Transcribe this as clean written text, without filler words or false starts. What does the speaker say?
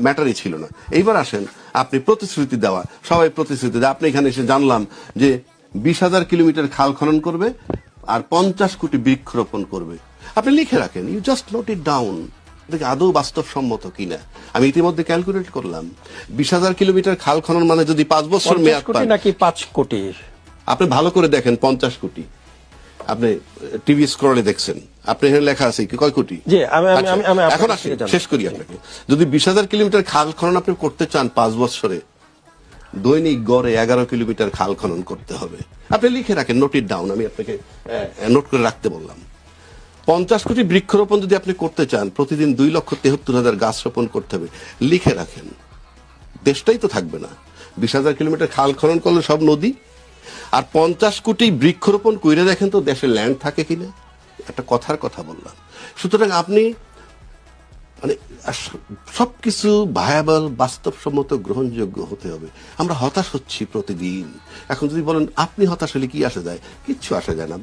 ম্যাটারই ছিল না। এইবার আসেন, আপনি প্রতিশ্রুতি দেওয়া, সবাই প্রতিশ্রুতি দেয়, আপনি এখানে এসে জানলাম যে 20,000 কিলোমিটার খাল খনন করবে আর 50 কোটি বৃক্ষরোপণ করবে। আপনি লিখে রাখেন, you just note it down. দেখে আদৌ বাস্তবসম্মত কিনা। আমি ইতিমধ্যে ক্যালকুলেট করলাম, 20,000 কিলোমিটার খাল খনন মানে যদি 5 বছর মেয়াদ পান, নাকি 5 কোটি, আপনি ভালো করে দেখেন 50 কোটি। আপনি টিভি স্ক্রলে দেখছেন, আপনি এখানে লেখা আছে কয় কোটি। এখন আসি, শেষ করি আপনাকে। যদি 20,000 কিলোমিটার খাল খনন আপনি করতে চান 5 বছরে, দৈনিক গড়ে 11 কিলোমিটার খাল খনন করতে হবে। আপনি লিখে রাখেন, নোট ইট ডাউন। আমি আপনাকে নোট করে রাখতে বললাম। 50 কোটি বৃক্ষরোপণ যদি আপনি করতে চান, প্রতিদিন 2,73,000 গাছ রোপণ করতে হবে। লিখে রাখেন, দেশটাই তো থাকবে না। 20,000 কিলোমিটার খাল খনন করলে সব নদী। আর 50 কোটি বৃক্ষরোপণ কইরে দেখেন তো দেশে ল্যান্ড থাকে কিনা। একটা কথার কথা বললাম। সুতরাং আপনি মানে সবকিছু ভায়াবল, বাস্তবসম্মত, গ্রহণযোগ্য হতে হবে। আমরা হতাশ হচ্ছি প্রতিদিন। এখন যদি বলেন আপনি হতাশ হলে কি আসে যায়, কিচ্ছু আসে যায় না।